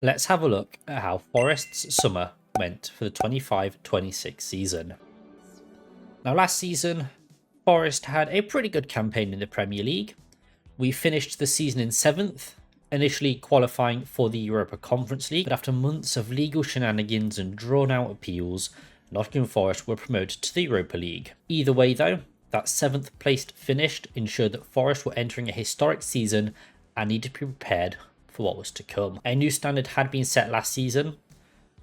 Let's have a look at how Forest's summer went for the 25-26 season. Now last season, Forest had a pretty good campaign in the Premier League. We finished the season in 7th, initially qualifying for the Europa Conference League, but after months of legal shenanigans and drawn-out appeals, Nottingham Forest were promoted to the Europa League. Either way though, that 7th placed finish ensured that Forest were entering a historic season and needed to be prepared for what was to come. A new standard had been set last season.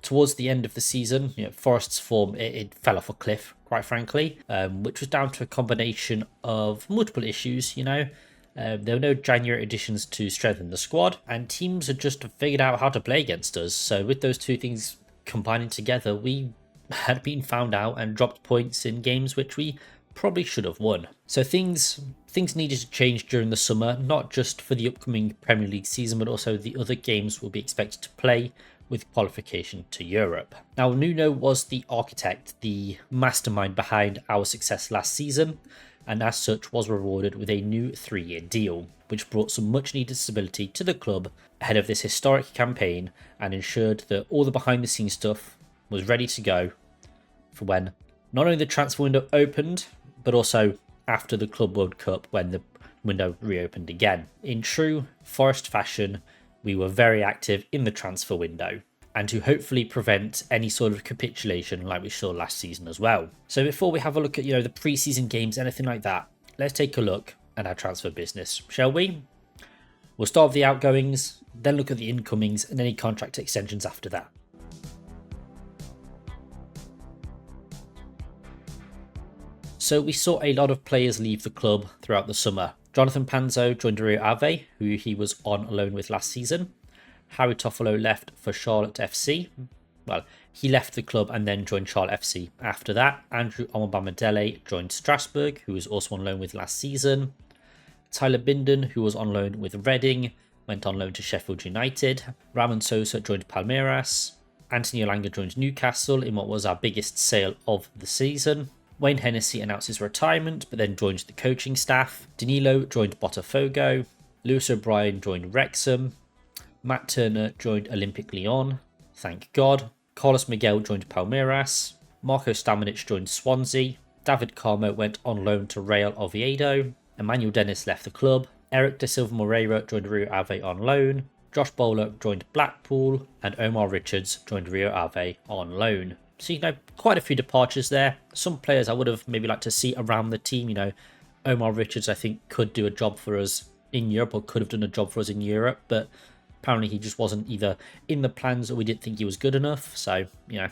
Towards the end of the season, Forest's form it fell off a cliff, quite frankly, which was down to a combination of multiple issues. There were no January additions to strengthen the squad, and teams had just figured out how to play against us. So with those two things combining together, we had been found out and dropped points in games which we probably should have won. So things needed to change during the summer, not just for the upcoming Premier League season, but also the other games we'll be expected to play with qualification to Europe. Now, Nuno was the architect, the mastermind behind our success last season, and as such was rewarded with a new 3-year deal, which brought some much needed stability to the club ahead of this historic campaign and ensured that all the behind the scenes stuff was ready to go for when not only the transfer window opened, but also after the Club World Cup when the window reopened again. In true Forest fashion, we were very active in the transfer window, and to hopefully prevent any sort of capitulation like we saw last season as well. So before we have a look at the pre-season games, anything like that, let's take a look at our transfer business, shall we? We'll start with the outgoings, then look at the incomings and any contract extensions after that. So we saw a lot of players leave the club throughout the summer. Jonathan Panzo joined Rio Ave, who he was on loan with last season. Harry Toffolo left for Charlotte FC. Well, he left the club and then joined Charlotte FC after that. Andrew Omobamidele joined Strasbourg, who was also on loan with last season. Tyler Binden, who was on loan with Reading, went on loan to Sheffield United. Ramon Sosa joined Palmeiras. Anthony Elanga joined Newcastle in what was our biggest sale of the season. Wayne Hennessy announced his retirement, but then joined the coaching staff. Danilo joined Botafogo. Lewis O'Brien joined Wrexham. Matt Turner joined Olympique Lyon. Thank God. Carlos Miguel joined Palmeiras. Marco Stamanic joined Swansea. David Carmo went on loan to Real Oviedo. Emmanuel Dennis left the club. Eric da Silva Moreira joined Rio Ave on loan. Josh Bowler joined Blackpool. And Omar Richards joined Rio Ave on loan. So, quite a few departures there. Some players I would have maybe liked to see around the team. Omar Richards, I think, could do a job for us in Europe or could have done a job for us in Europe. But apparently he just wasn't either in the plans or we didn't think he was good enough. So,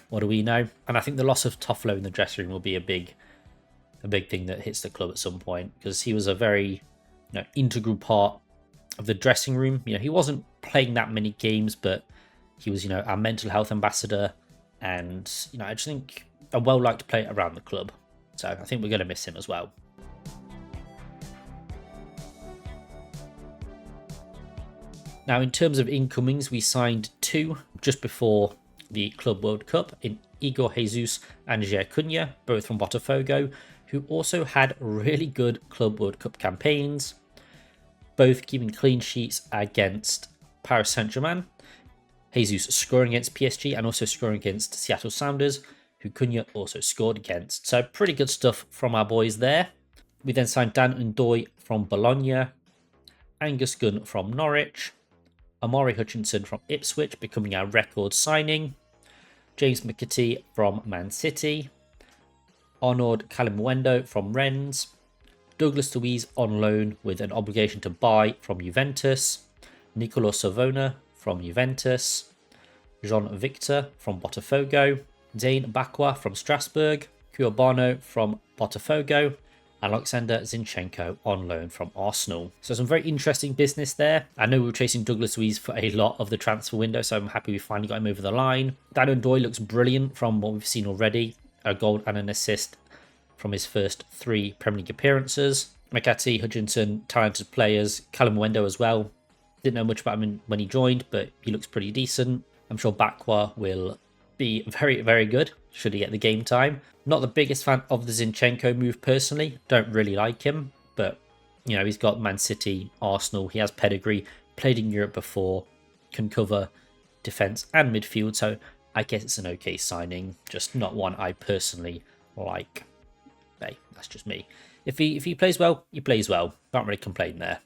what do we know? And I think the loss of Toffolo in the dressing room will be a big thing that hits the club at some point. Because he was a very integral part of the dressing room. He wasn't playing that many games, but he was, our mental health ambassador. And, I just think a well-liked player around the club. So I think we're going to miss him as well. Now, in terms of incomings, we signed 2 just before the Club World Cup in Igor Jesus and Jair Cunha, both from Botafogo, who also had really good Club World Cup campaigns, both keeping clean sheets against Paris Saint-Germain. Jesus scoring against PSG and also scoring against Seattle Sounders, who Cunha also scored against. So pretty good stuff from our boys there. We then signed Dan Ndoye from Bologna, Angus Gunn from Norwich, Amari Hutchinson from Ipswich becoming our record signing, James McAtee from Man City, Arnaud Calimuendo from Rennes, Douglas Luiz on loan with an obligation to buy from Juventus, Nicolo Savona from Juventus, Jean Victor from Botafogo, Dane Bakwa from Strasbourg, Cuobano from Botafogo, and Alexander Zinchenko on loan from Arsenal. So some very interesting business there. I know we were chasing Douglas Luiz for a lot of the transfer window, so I'm happy we finally got him over the line. Dan Ndoye looks brilliant from what we've seen already. A goal and an assist from his first 3 Premier League appearances. McAtee, Hutchinson, talented players. Callum Wendo as well. Didn't know much about him when he joined, but he looks pretty decent. I'm sure Bakwa will be very, very good should he get the game time. Not the biggest fan of the Zinchenko move personally. Don't really like him, but he's got Man City, Arsenal. He has pedigree, played in Europe before, can cover defence and midfield, so I guess it's an okay signing, just not one I personally like. Hey, that's just me. If he plays well, he plays well. Can't really complain there.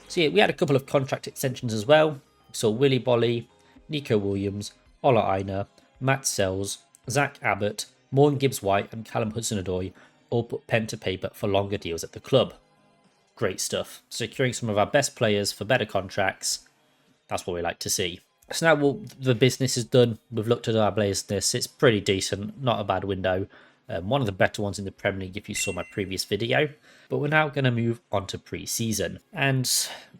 So yeah, we had a couple of contract extensions as well. We saw Willy Bolly, Nico Williams, Ola Aina, Matt Sells, Zach Abbott, Morgan Gibbs-White and Callum Hudson-Odoi all put pen to paper for longer deals at the club. Great stuff. Securing some of our best players for better contracts. That's what we like to see. So now the business is done. We've looked at our business. It's pretty decent. Not a bad window. One of the better ones in the Premier League if you saw my previous video. But we're now going to move on to pre-season. And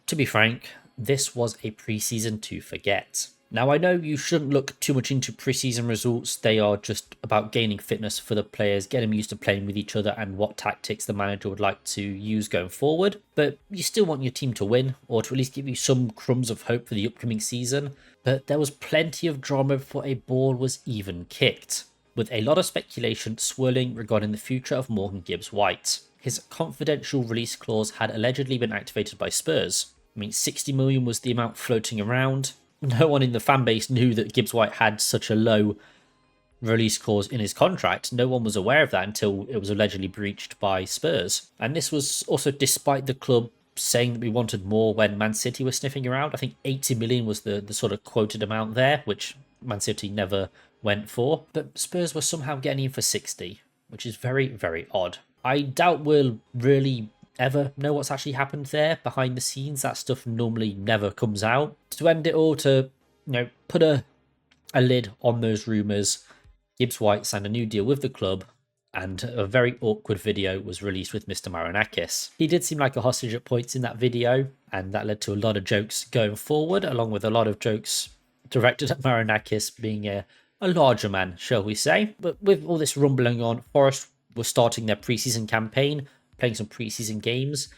to be frank, this was a pre-season to forget. Now, I know you shouldn't look too much into pre-season results. They are just about gaining fitness for the players, getting them used to playing with each other and what tactics the manager would like to use going forward. But you still want your team to win, or to at least give you some crumbs of hope for the upcoming season. But there was plenty of drama before a ball was even kicked, with a lot of speculation swirling regarding the future of Morgan Gibbs-White. His confidential release clause had allegedly been activated by Spurs. I mean, 60 million was the amount floating around. No one in the fan base knew that Gibbs-White had such a low release clause in his contract. No one was aware of that until it was allegedly breached by Spurs. And this was also despite the club saying that we wanted more when Man City was sniffing around. I think 80 million was the sort of quoted amount there, which Man City never went for. But Spurs were somehow getting in for 60, which is very, very odd. I doubt we'll really ever know what's actually happened there behind the scenes. That stuff normally never comes out. To end it all, to put a lid on those rumours, Gibbs-White signed a new deal with the club, and a very awkward video was released with Mr. Marinakis. He did seem like a hostage at points in that video, and that led to a lot of jokes going forward, along with a lot of jokes directed at Marinakis being a larger man, shall we say. But with all this rumbling on, Forest was starting their pre-season campaign, playing some pre-season games,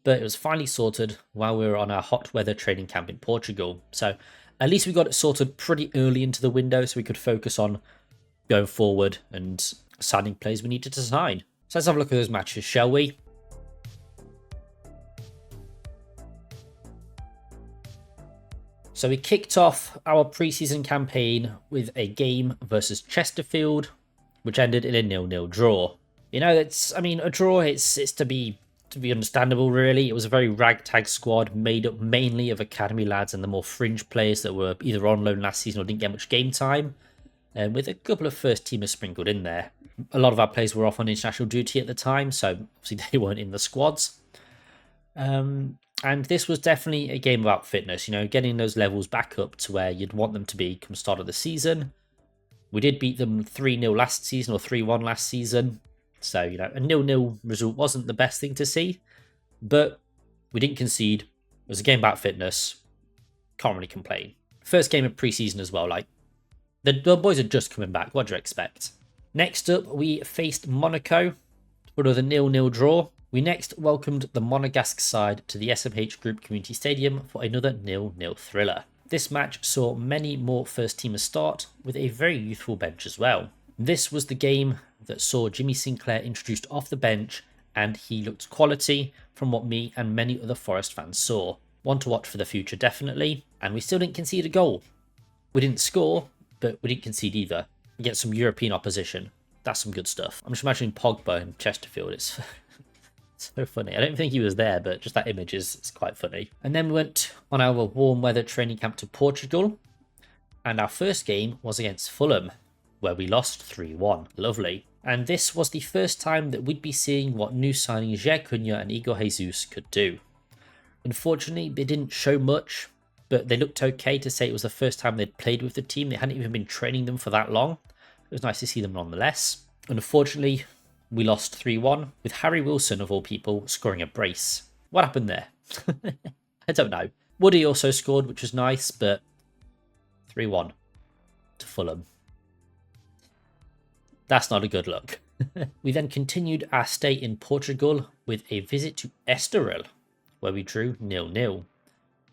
but it was finally sorted while we were on our hot weather training camp in Portugal. So at least we got it sorted pretty early into the window so we could focus on going forward and signing players we needed to sign. So let's have a look at those matches, shall we? So we kicked off our pre-season campaign with a game versus Chesterfield, which ended in a 0-0 draw. You know, a draw, it's to be understandable, really. It was a very ragtag squad made up mainly of academy lads and the more fringe players that were either on loan last season or didn't get much game time, with a couple of first-teamers sprinkled in there. A lot of our players were off on international duty at the time, so obviously they weren't in the squads. And this was definitely a game about fitness, getting those levels back up to where you'd want them to be come start of the season. We did beat them 3-0 last season, or 3-1 last season. So, a 0-0 result wasn't the best thing to see, but we didn't concede. It was a game about fitness. Can't really complain. First game of pre-season as well. The boys are just coming back. What do you expect? Next up, we faced Monaco for another 0-0 draw. We next welcomed the Monegasque side to the SMH Group Community Stadium for another 0-0 thriller. This match saw many more first-teamers start, with a very youthful bench as well. This was the game that saw Jimmy Sinclair introduced off the bench, and he looked quality from what me and many other Forest fans saw. One to watch for the future, definitely, and we still didn't concede a goal. We didn't score, but we didn't concede either. We get some European opposition. That's some good stuff. I'm just imagining Pogba in Chesterfield. It's so funny. I don't think he was there, but just that image is quite funny. And then we went on our warm weather training camp to Portugal, and our first game was against Fulham, where we lost 3-1. Lovely. And this was the first time that we'd be seeing what new signings Jair Cunha and Igor Jesus could do. Unfortunately, they didn't show much, but they looked okay to say it was the first time they'd played with the team. They hadn't even been training them for that long. It was nice to see them nonetheless. Unfortunately, we lost 3-1, with Harry Wilson, of all people, scoring a brace. What happened there? I don't know. Woody also scored, which was nice, but 3-1 to Fulham. That's not a good look. We then continued our stay in Portugal with a visit to Estoril, where we drew 0-0.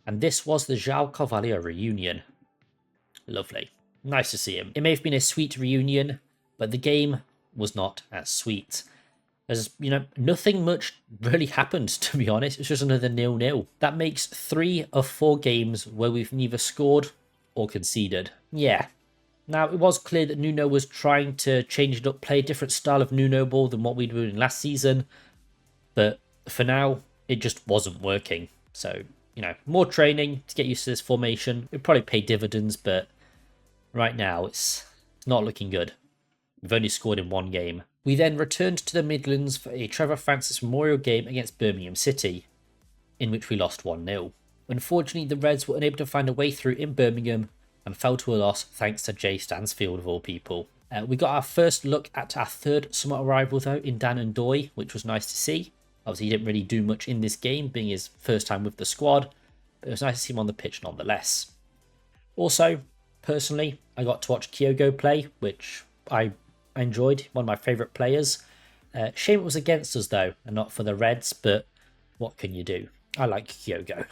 And this was the João Carvalho reunion. Lovely. Nice to see him. It may have been a sweet reunion, but the game was not as sweet. As you know, nothing much really happened, to be honest. It's just another 0-0. That makes 3 of 4 games where we've neither scored or conceded. Yeah. Now, it was clear that Nuno was trying to change it up, play a different style of Nuno ball than what we were doing last season. But for now, it just wasn't working. So, you know, more training to get used to this formation. It'd probably pay dividends, but right now it's not looking good. We've only scored in 1 game. We then returned to the Midlands for a Trevor Francis Memorial game against Birmingham City, in which we lost 1-0. Unfortunately, the Reds were unable to find a way through in Birmingham and fell to a loss thanks to Jay Stansfield of all people. We got our first look at our third summer arrival though in Dan Ndoye, which was nice to see. Obviously, he didn't really do much in this game, being his first time with the squad, but it was nice to see him on the pitch nonetheless. Also, personally, I got to watch Kyogo play, which I enjoyed, one of my favourite players. Shame it was against us though, and not for the Reds, but what can you do? I like Kyogo.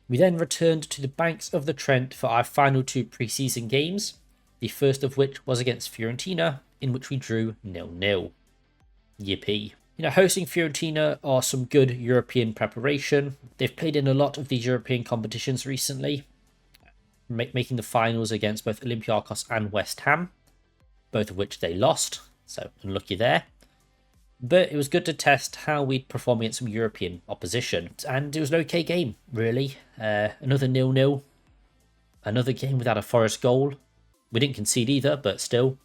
We then returned to the banks of the Trent for our final 2 pre-season games, the first of which was against Fiorentina, in which we drew 0-0. Yippee. You know, hosting Fiorentina are some good European preparation. They've played in a lot of these European competitions recently, making the finals against both Olympiacos and West Ham, both of which they lost, so unlucky there. But it was good to test how we'd perform against some European opposition. And it was an okay game, really. Another 0-0. Another game without a Forest goal. We didn't concede either, but still,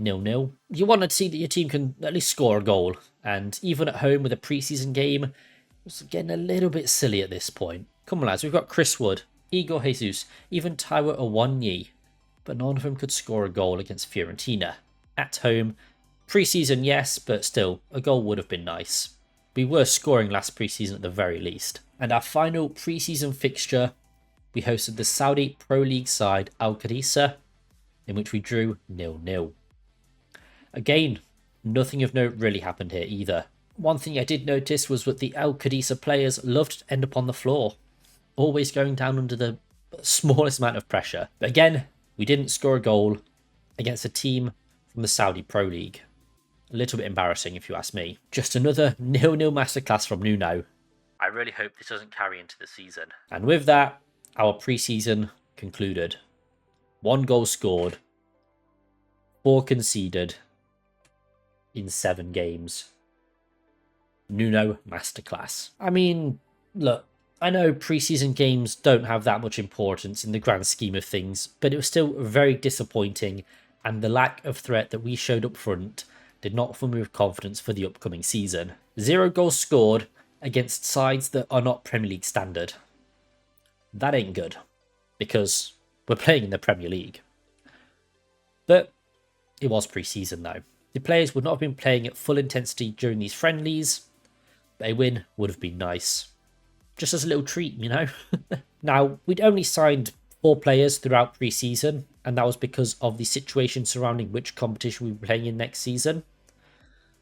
0-0. You want to see that your team can at least score a goal. And even at home with a pre-season game, it was getting a little bit silly at this point. Come on, lads. We've got Chris Wood, Igor Jesus, even Taiwo Awoniyi. But none of them could score a goal against Fiorentina. At home, pre-season, yes, but still, a goal would have been nice. We were scoring last pre-season at the very least. And our final pre-season fixture, we hosted the Saudi Pro League side Al Qadisa, in which we drew 0-0. Again, nothing of note really happened here either. One thing I did notice was that the Al Qadisa players loved to end up on the floor, always going down under the smallest amount of pressure. But again, we didn't score a goal against a team from the Saudi Pro League. A little bit embarrassing if you ask me. Just another 0-0 masterclass from Nuno. I really hope this doesn't carry into the season. And with that, our pre-season concluded. 1 goal scored, 4 conceded in 7 games. Nuno masterclass. I mean, look, I know pre-season games don't have that much importance in the grand scheme of things, but it was still very disappointing, and the lack of threat that we showed up front did not fill me with confidence for the upcoming season. 0 goals scored against sides that are not Premier League standard. That ain't good, because we're playing in the Premier League. But it was pre-season though. The players would not have been playing at full intensity during these friendlies, but a win would have been nice. Just as a little treat, you know? Now, we'd only signed 4 players throughout pre-season, and that was because of the situation surrounding which competition we were playing in next season.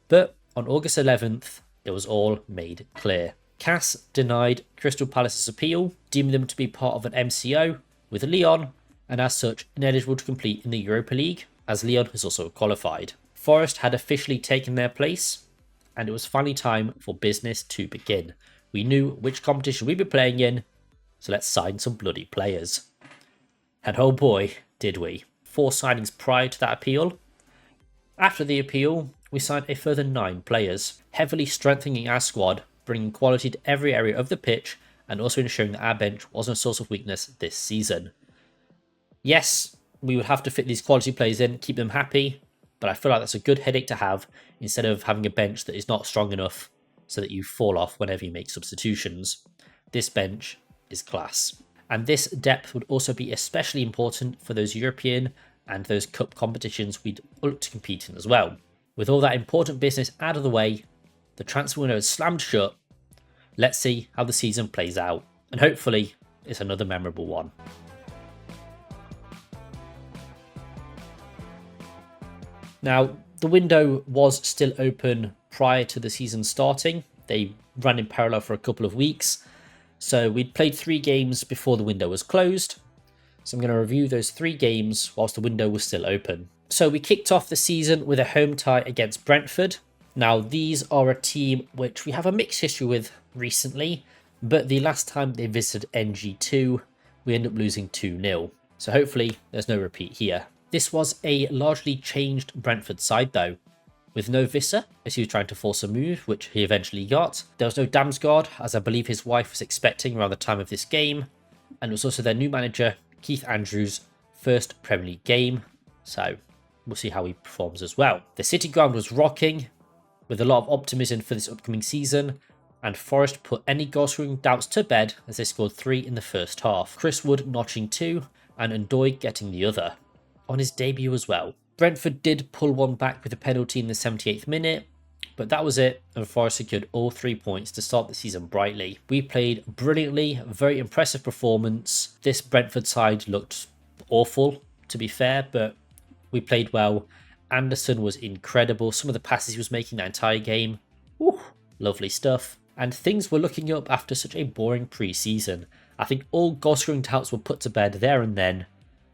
But on August 11th, it was all made clear. CAS denied Crystal Palace's appeal, deeming them to be part of an MCO with Lyon, and as such, ineligible to compete in the Europa League, as Lyon has also qualified. Forest had officially taken their place, and it was finally time for business to begin. We knew which competition we'd be playing in, so let's sign some bloody players. And oh boy, did we. 4 signings prior to that appeal. After the appeal, we signed a further 9 players, heavily strengthening our squad, bringing quality to every area of the pitch, and also ensuring that our bench wasn't a source of weakness this season. Yes, we would have to fit these quality players in, keep them happy, but I feel like that's a good headache to have, instead of having a bench that is not strong enough so that you fall off whenever you make substitutions. This bench is class. And this depth would also be especially important for those European and those cup competitions we'd look to compete in as well. With all that important business out of the way, the transfer window is slammed shut. Let's see how the season plays out, and hopefully it's another memorable one. Now, the window was still open prior to the season starting. They ran in parallel for a couple of weeks. So we'd played 3 games before the window was closed. So I'm going to review those 3 games whilst the window was still open. So we kicked off the season with a home tie against Brentford. Now, these are a team which we have a mixed history with recently, but the last time they visited NG2, we ended up losing 2-0. So hopefully there's no repeat here. This was a largely changed Brentford side though, with no Visser as he was trying to force a move, which he eventually got. There was no Damsgaard, as I believe his wife was expecting around the time of this game, and it was also their new manager, Keith Andrews' first Premier League game, so we'll see how he performs as well. The City ground was rocking, with a lot of optimism for this upcoming season, and Forest put any goal-scoring doubts to bed as they scored 3 in the first half. Chris Wood notching 2, and Ndoye getting the other, on his debut as well. Brentford did pull one back with a penalty in the 78th minute, but that was it, and Forest secured all 3 points to start the season brightly. We played brilliantly, very impressive performance. This Brentford side looked awful, to be fair, but we played well. Anderson was incredible. Some of the passes he was making that entire game, lovely stuff. And things were looking up after such a boring pre-season. I think all goal-scoring doubts were put to bed there and then,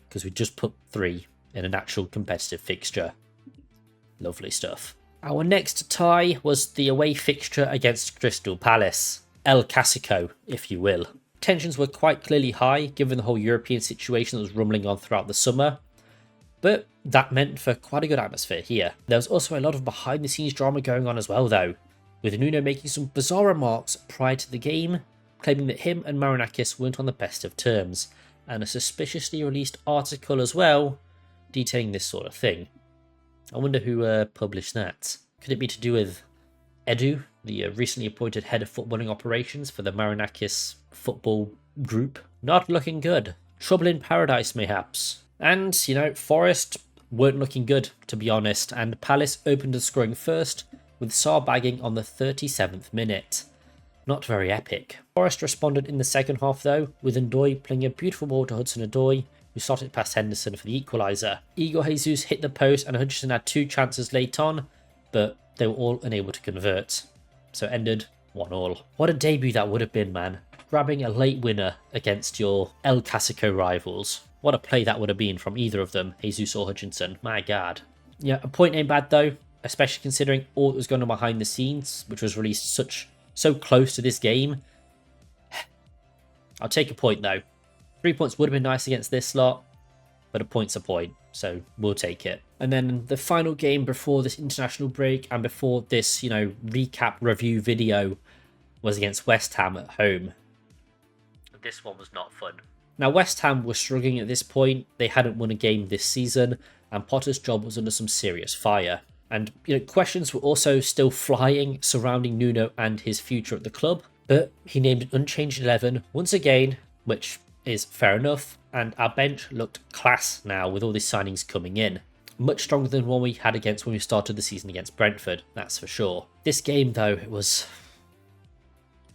because we just put 3 in an actual competitive fixture. Lovely stuff. Our next tie was the away fixture against Crystal Palace. El Clasico, if you will. Tensions were quite clearly high, given the whole European situation that was rumbling on throughout the summer, but that meant for quite a good atmosphere here. There was also a lot of behind-the-scenes drama going on as well though, with Nuno making some bizarre remarks prior to the game, claiming that him and Marinakis weren't on the best of terms, and a suspiciously released article as well detailing this sort of thing. I wonder who published that. Could it be to do with Edu, the recently appointed head of footballing operations for the Marinakis football group? Not looking good. Trouble in paradise, mayhaps. And, Forest weren't looking good, to be honest, and Palace opened the scoring first, with Sarr bagging on the 37th minute. Not very epic. Forest responded in the second half though, with Ndoye playing a beautiful ball to Hudson-Odoi, who slotted past Henderson for the equaliser. Igor Jesus hit the post and Hutchinson had 2 chances late on, but they were all unable to convert. So it ended 1-1. What a debut that would have been, man. Grabbing a late winner against your El Clasico rivals. What a play that would have been from either of them, Jesus or Hutchinson. My God. Yeah, a point ain't bad though, especially considering all that was going on behind the scenes, which was released so close to this game. I'll take a point though. 3 points would have been nice against this lot, but a point's a point, so we'll take it. And then the final game before this international break and before this, recap review video was against West Ham at home. This one was not fun. Now, West Ham were struggling at this point. They hadn't won a game this season, and Potter's job was under some serious fire. And, questions were also still flying surrounding Nuno and his future at the club, but he named an unchanged 11 once again, which is fair enough, and our bench looked class now with all these signings coming in. Much stronger than one we had against when we started the season against Brentford, that's for sure. This game though, it was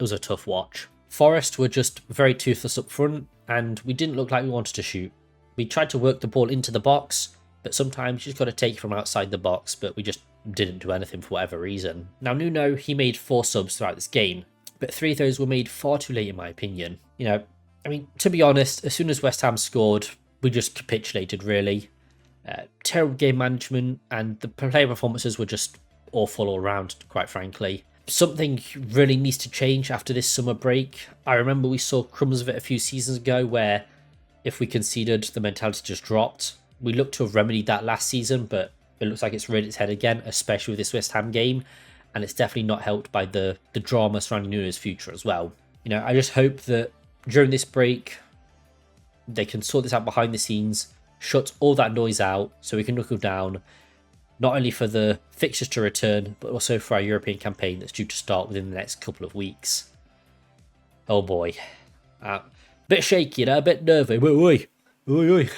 a tough watch. Forest were just very toothless up front, and we didn't look like we wanted to shoot. We tried to work the ball into the box, but sometimes you just got to take it from outside the box, but we just didn't do anything for whatever reason. Now Nuno, he made 4 subs throughout this game, but 3 of those were made far too late in my opinion. To be honest, as soon as West Ham scored, we just capitulated, really. Terrible game management, and the player performances were just awful all around, quite frankly. Something really needs to change after this summer break. I remember we saw crumbs of it a few seasons ago, where if we conceded, the mentality just dropped. We looked to have remedied that last season, but it looks like it's reared its head again, especially with this West Ham game, and it's definitely not helped by the drama surrounding Nuno's future as well. I just hope that during this break, they can sort this out behind the scenes, shut all that noise out so we can knuckle down, not only for the fixtures to return, but also for our European campaign that's due to start within the next couple of weeks. Oh boy. Bit shaky, a bit nervy. Oi, oi, oi.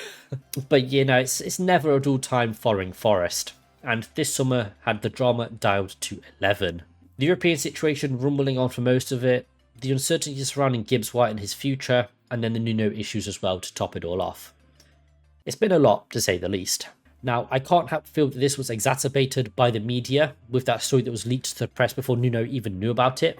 But, it's never a dull time following Forest, and this summer had the drama dialed to 11. The European situation rumbling on for most of it, the uncertainty surrounding Gibbs-White and his future, and then the Nuno issues as well to top it all off. It's been a lot, to say the least. Now, I can't help feel that this was exacerbated by the media, with that story that was leaked to the press before Nuno even knew about it,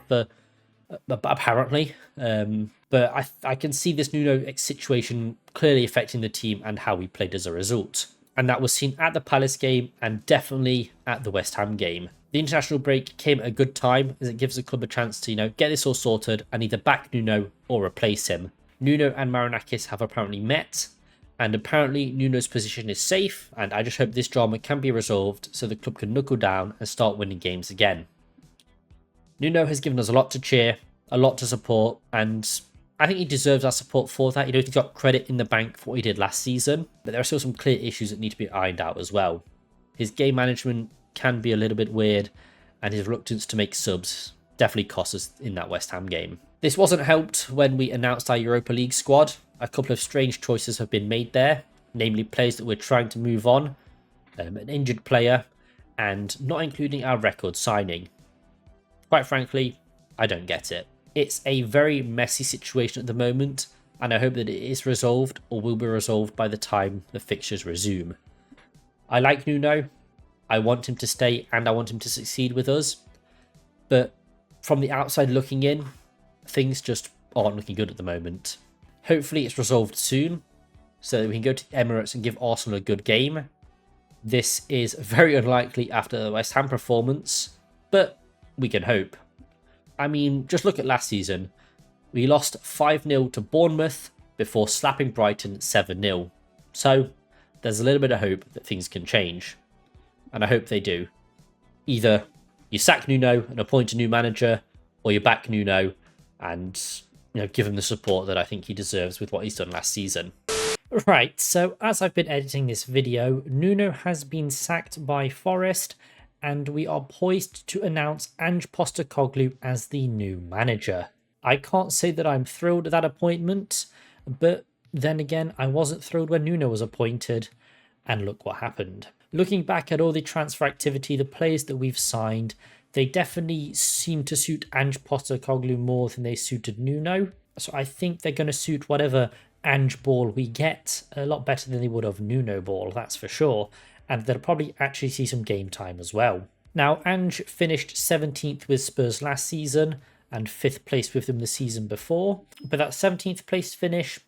apparently. But I can see this Nuno situation clearly affecting the team and how we played as a result. And that was seen at the Palace game and definitely at the West Ham game. The international break came at a good time as it gives the club a chance to, get this all sorted and either back Nuno or replace him. Nuno and Marinakis have apparently met, and apparently Nuno's position is safe, and I just hope this drama can be resolved so the club can knuckle down and start winning games again. Nuno has given us a lot to cheer, a lot to support, and I think he deserves our support for that. He's got credit in the bank for what he did last season, but there are still some clear issues that need to be ironed out as well. His game management can be a little bit weird, and his reluctance to make subs definitely cost us in that West Ham game. This wasn't helped when we announced our Europa League squad. A couple of strange choices have been made there, namely players that we're trying to move on, an injured player, and not including our record signing. Quite frankly, I don't get it. It's a very messy situation at the moment, and I hope that it is resolved or will be resolved by the time the fixtures resume. I like Nuno. I want him to stay and I want him to succeed with us. But from the outside looking in, things just aren't looking good at the moment. Hopefully it's resolved soon so that we can go to the Emirates and give Arsenal a good game. This is very unlikely after the West Ham performance, but we can hope. I mean, just look at last season. We lost 5-0 to Bournemouth before slapping Brighton 7-0. So there's a little bit of hope that things can change. And I hope they do. Either you sack Nuno and appoint a new manager, or you back Nuno and give him the support that I think he deserves with what he's done last season. Right, so as I've been editing this video, Nuno has been sacked by Forest, and we are poised to announce Ange Postecoglou as the new manager. I can't say that I'm thrilled at that appointment, but then again, I wasn't thrilled when Nuno was appointed, and look what happened. Looking back at all the transfer activity, the players that we've signed, they definitely seem to suit Ange Postecoglou more than they suited Nuno. So I think they're going to suit whatever Ange ball we get a lot better than they would have Nuno ball, that's for sure. And they'll probably actually see some game time as well. Now, Ange finished 17th with Spurs last season and 5th place with them the season before. But that 17th place finish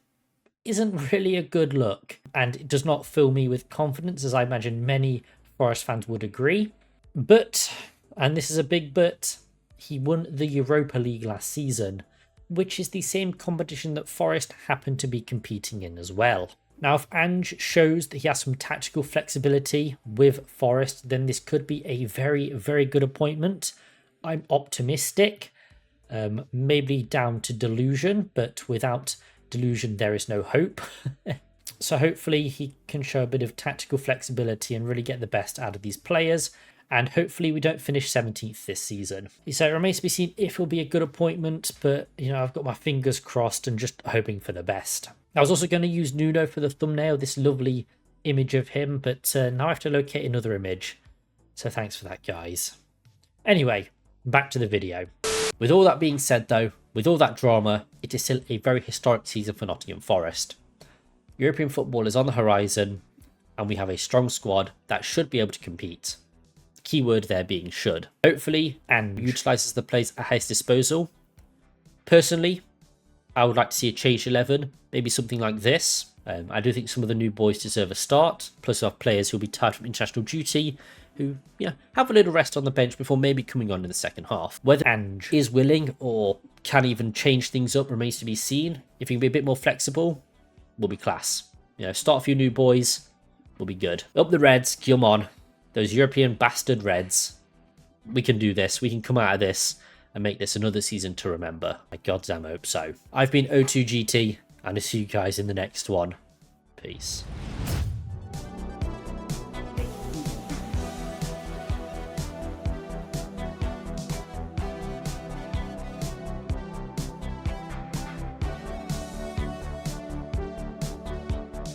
isn't really a good look, and it does not fill me with confidence, as I imagine many Forest fans would agree. But, and this is a big but, he won the Europa League last season, which is the same competition that Forest happened to be competing in as well. Now, if Ange shows that he has some tactical flexibility with Forest, then this could be a very, very good appointment. I'm optimistic, maybe down to delusion, but without delusion there is no hope. So hopefully he can show a bit of tactical flexibility and really get the best out of these players, and hopefully we don't finish 17th this season. So it remains to be seen if it'll be a good appointment, but I've got my fingers crossed and just hoping for the best. I was also going to use Nuno for the thumbnail, this lovely image of him, but now I have to locate another image, so thanks for that, guys. Anyway, back to the video. With all that being said though, with all that drama, it is still a very historic season for Nottingham Forest. European football is on the horizon, and we have a strong squad that should be able to compete. The key word there being should. Hopefully, and utilises the players at his disposal. Personally, I would like to see a changed 11, maybe something like this. I do think some of the new boys deserve a start, plus we have players who will be tired from international duty, who have a little rest on the bench before maybe coming on in the second half. Whether Ange is willing or can even change things up remains to be seen. If he can be a bit more flexible, will be class. Start a few new boys, will be good. Up the Reds, come on. Those European bastard Reds. We can do this. We can come out of this and make this another season to remember. I goddamn hope so. I've been O2GT, and I'll see you guys in the next one. Peace.